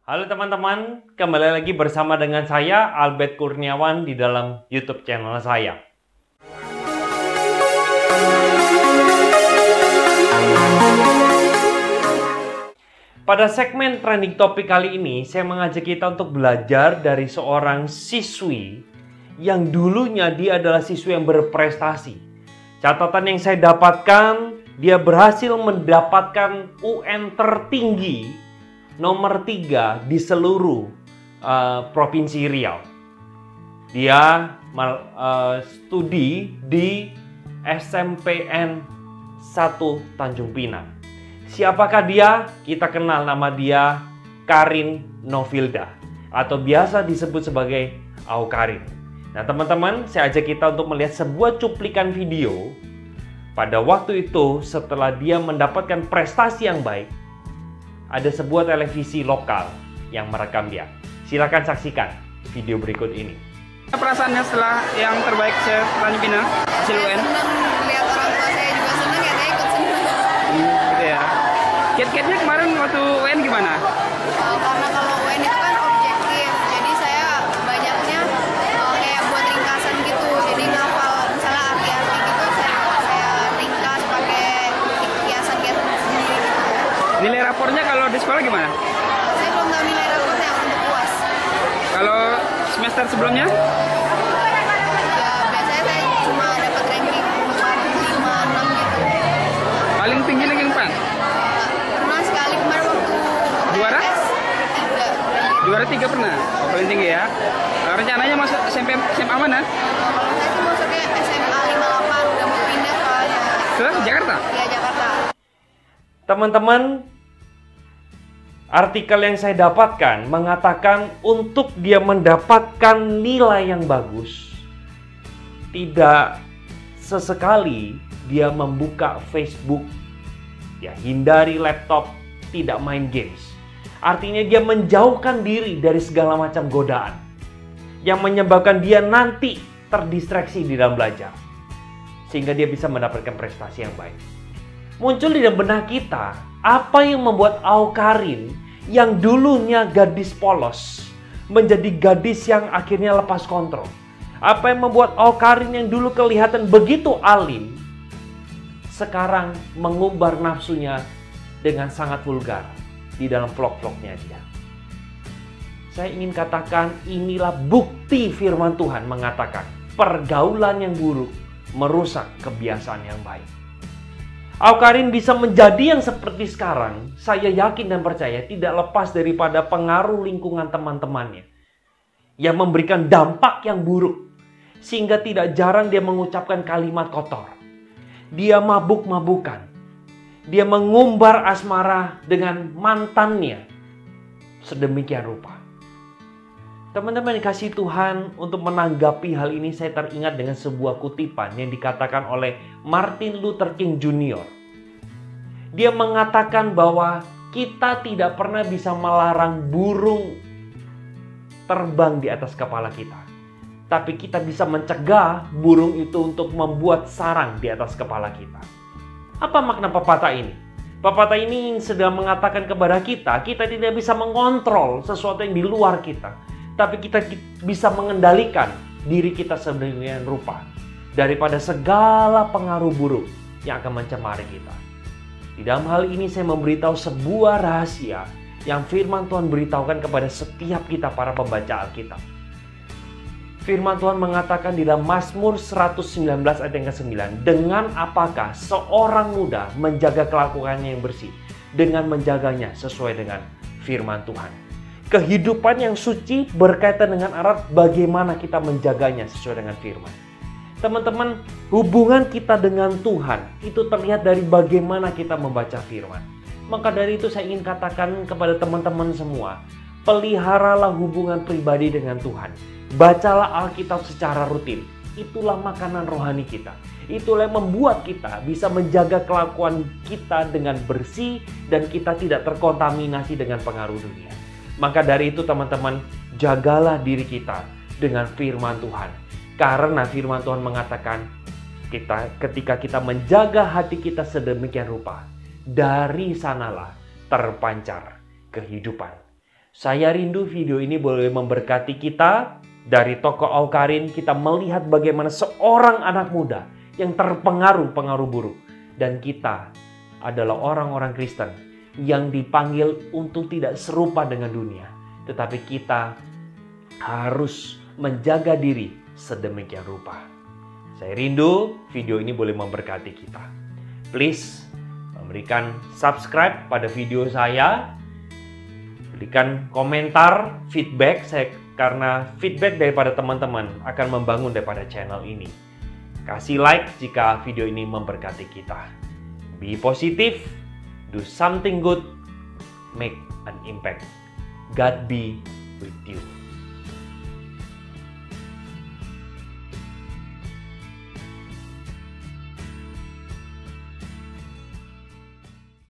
Halo teman-teman, kembali lagi bersama dengan saya Albert Kurniawan di dalam YouTube channel saya. Pada segmen trending topik kali ini, saya mengajak kita untuk belajar dari seorang siswi yang dulunya dia adalah siswi yang berprestasi. Catatan yang saya dapatkan, dia berhasil mendapatkan UN tertinggi nomor 3 di seluruh Provinsi Riau. Dia studi di SMPN 1 Tanjung Pinang. Siapakah dia? Kita kenal nama dia Karin Novilda atau biasa disebut sebagai Aukarin. Nah teman-teman, saya ajak kita untuk melihat sebuah cuplikan video pada waktu itu setelah dia mendapatkan prestasi yang baik. Ada sebuah televisi lokal yang merekam dia. Silakan saksikan video berikut ini. Perasaannya setelah yang terbaik Tanjung Pinang, hasil UN? Senang lihat orang tua saya juga senang, ya saya ikut senang. Gitu ya. Kiat-kiatnya kemarin waktu UN gimana? Karena kalau UN itu kan objektif, jadi saya banyaknya kayak buat ringkasan gitu. Jadi ngafal misalnya arti-arti gitu, saya ringkas pakai kiasan-kiasan sendiri gitu. Nilai rapornya kalau di sekolah gimana? Saya belum tahu nilai rapornya untuk UAS. Kalau semester sebelumnya? Ya biasanya saya cuma dapat ranking 4, 5, 6 gitu. Paling tinggi ranking 4? Pernah sekali kemarin waktu Juara? S3. Juara 3 pernah? Oh, paling tinggi ya. Rencananya masuk SMA mana? Kalau saya sih masuknya SMA 58, udah mau pindah soalnya. Ke Jakarta? Ya Jakarta. Teman-teman, artikel yang saya dapatkan mengatakan untuk dia mendapatkan nilai yang bagus, tidak sesekali dia membuka Facebook, ya hindari laptop, tidak main games. Artinya dia menjauhkan diri dari segala macam godaan yang menyebabkan dia nanti terdistraksi di dalam belajar, sehingga dia bisa mendapatkan prestasi yang baik. Muncul di dalam benak kita, apa yang membuat Aukarin yang dulunya gadis polos menjadi gadis yang akhirnya lepas kontrol? Apa yang membuat Aukarin yang dulu kelihatan begitu alim sekarang mengumbar nafsunya dengan sangat vulgar di dalam vlog-vlognya dia? Saya ingin katakan inilah bukti firman Tuhan mengatakan pergaulan yang buruk merusak kebiasaan yang baik. Aukarin bisa menjadi yang seperti sekarang, saya yakin dan percaya tidak lepas daripada pengaruh lingkungan teman-temannya yang memberikan dampak yang buruk, sehingga tidak jarang dia mengucapkan kalimat kotor. Dia mabuk-mabukan, dia mengumbar asmara dengan mantannya sedemikian rupa. Teman-teman dikasih Tuhan, untuk menanggapi hal ini saya teringat dengan sebuah kutipan yang dikatakan oleh Martin Luther King Jr. Dia mengatakan bahwa kita tidak pernah bisa melarang burung terbang di atas kepala kita. Tapi kita bisa mencegah burung itu untuk membuat sarang di atas kepala kita. Apa makna pepatah ini? Pepatah ini sedang mengatakan kepada kita, kita tidak bisa mengontrol sesuatu yang di luar kita. Tapi kita bisa mengendalikan diri kita sedemikian rupa daripada segala pengaruh buruk yang akan mencemari kita. Di dalam hal ini saya memberitahu sebuah rahasia yang firman Tuhan beritahukan kepada setiap kita para pembaca Alkitab. Firman Tuhan mengatakan di dalam Mazmur 119 ayat yang ke-9, dengan apakah seorang muda menjaga kelakuannya yang bersih dengan menjaganya sesuai dengan firman Tuhan. Kehidupan yang suci berkaitan dengan erat bagaimana kita menjaganya sesuai dengan firman. Teman-teman, hubungan kita dengan Tuhan itu terlihat dari bagaimana kita membaca firman. Maka dari itu saya ingin katakan kepada teman-teman semua, peliharalah hubungan pribadi dengan Tuhan. Bacalah Alkitab secara rutin. Itulah makanan rohani kita. Itulah yang membuat kita bisa menjaga kelakuan kita dengan bersih dan kita tidak terkontaminasi dengan pengaruh dunia. Maka dari itu teman-teman, jagalah diri kita dengan firman Tuhan. Karena firman Tuhan mengatakan, ketika kita menjaga hati kita sedemikian rupa, dari sanalah terpancar kehidupan. Saya rindu video ini boleh memberkati kita. Dari tokoh Awkarin kita melihat bagaimana seorang anak muda yang terpengaruh pengaruh buruk. Dan kita adalah orang-orang Kristen yang dipanggil untuk tidak serupa dengan dunia. Tetapi kita harus menjaga diri sedemikian rupa. Saya rindu video ini boleh memberkati kita. Please memberikan subscribe pada video saya. Berikan komentar, feedback karena feedback daripada teman-teman akan membangun daripada channel ini. Kasih like jika video ini memberkati kita. Be positive, do something good, make an impact. God be with you.